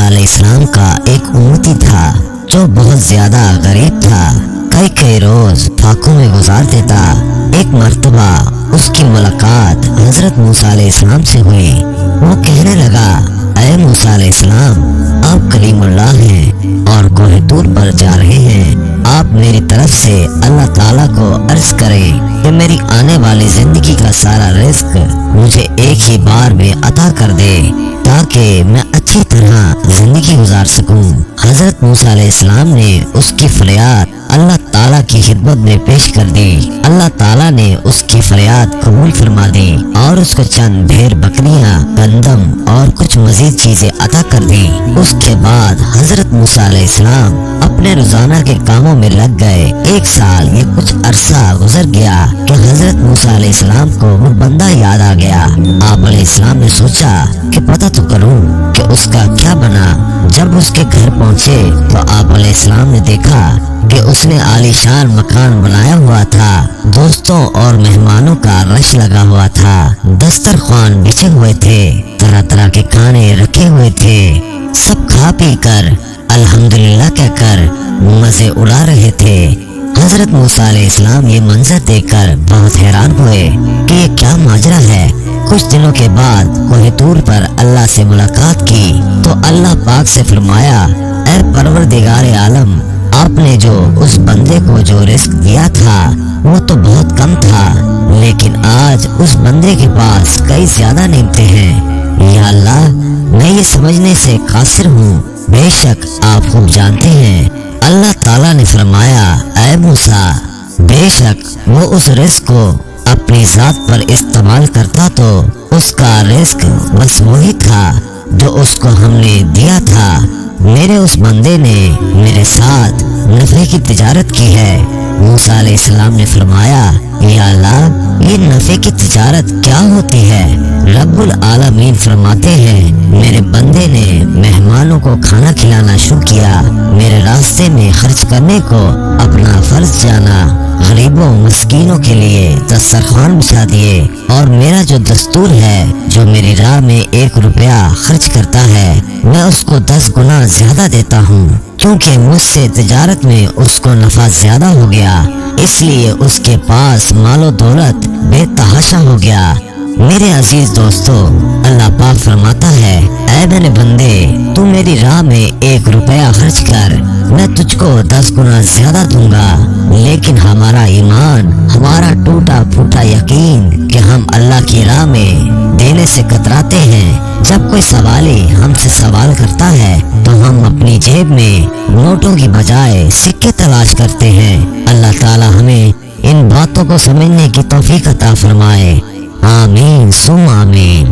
علیہ السلام کا ایک امتی تھا جو بہت زیادہ غریب تھا، کئی روز فاقوں میں گزار دیتا۔ ایک مرتبہ اس کی ملاقات حضرت موسیٰ علیہ السلام سے ہوئی۔ وہ کہنے لگا، اے موسیٰ علیہ السلام، آپ کلیم اللہ ہیں اور کوہ طور پر جا رہے ہیں۔ آپ میری طرف سے اللہ تعالیٰ کو عرض کریں کہ میری آنے والی زندگی کا سارا رزق مجھے ایک ہی بار میں عطا کر دے تاکہ میں اچھی طرح زندگی گزار سکوں۔ حضرت موسیٰ علیہ السلام نے اس کی فریاد اللہ تعالیٰ کی خدمت میں پیش کر دی۔ اللہ تعالیٰ نے اس کی فریاد قبول فرما دی اور اس کو چند بھیڑ بکریاں، گندم اور کچھ مزید چیزیں عطا کر دی۔ اس کے بعد حضرت موسیٰ علیہ السلام اپنے روزانہ کے کاموں میں لگ گئے۔ ایک سال یہ کچھ عرصہ گزر گیا کہ حضرت موسیٰ علیہ السلام کو وہ بندہ یاد آ گیا۔ آپ علیہ السلام نے سوچا کہ پتہ تو کروں کہ اس کا کیا بنا۔ جب اس کے گھر پہنچے تو آپ علیہ السلام نے دیکھا کہ اس نے عالیشان مکان بنایا ہوا تھا، دوستوں اور مہمانوں کا رش لگا ہوا تھا، دسترخوان بچھے ہوئے تھے، طرح طرح کے کھانے رکھے ہوئے تھے۔ سب کھا پی کر الحمدللہ کہہ کر مزے اڑا رہے تھے۔ حضرت موسیٰ علیہ السلام یہ منظر دیکھ کر بہت حیران ہوئے کہ یہ کیا ماجرا ہے۔ کچھ دنوں کے بعد کوہ طور پر اللہ سے ملاقات کی تو اللہ پاک سے فرمایا، اے پروردگار عالم، آپ نے جو اس بندے کو جو رزق دیا تھا وہ تو بہت کم تھا، لیکن آج اس بندے کے پاس کئی زیادہ نعمتیں ہیں۔ یا اللہ، میں یہ سمجھنے سے قاصر ہوں، بے شک آپ خوب جانتے ہیں۔ اللہ تعالیٰ نے فرمایا، اے موسیٰ، بے شک وہ اس رزق کو اپنی ذات پر استعمال کرتا تو اس کا رزق بس وہی تھا جو اس کو ہم نے دیا تھا۔ میرے اس بندے نے میرے ساتھ نفع کی تجارت کی ہے۔ موسیٰ علیہ السلام نے فرمایا، یا اللہ، یہ نفع کی تجارت کیا ہوتی ہے؟ رب العالمین فرماتے ہیں، میرے بندے نے مہمانوں کو کھانا کھلانا شروع کیا، میرے راستے میں خرچ کرنے کو اپنا فرض جانا، غریبوں مسکینوں کے لیے دسترخوان بچھا دیے، اور میرا جو دستور ہے، جو میری راہ میں 1 روپیہ خرچ کرتا ہے میں اس کو 10 گنا زیادہ دیتا ہوں، کیونکہ مجھ سے تجارت میں اس کو نفع زیادہ ہو گیا، اس لیے اس کے پاس مال و دولت بے تحاشا ہو گیا۔ میرے عزیز دوستو، اللہ پاک فرماتا ہے، اے میرے بندے، تو میری راہ میں 1 روپیہ خرچ کر، میں تجھ کو 10 گنا زیادہ دوں گا۔ لیکن ہمارا ایمان، ہمارا ٹوٹا پھوٹا یقین کہ ہم اللہ کی راہ میں دینے سے کتراتے ہیں۔ جب کوئی سوالی ہم سے سوال کرتا ہے تو ہم اپنی جیب میں نوٹوں کی بجائے سکے تلاش کرتے ہیں۔ اللہ تعالی ہمیں ان باتوں کو سمجھنے کی توفیق عطا فرمائے۔ آمین ثم آمین۔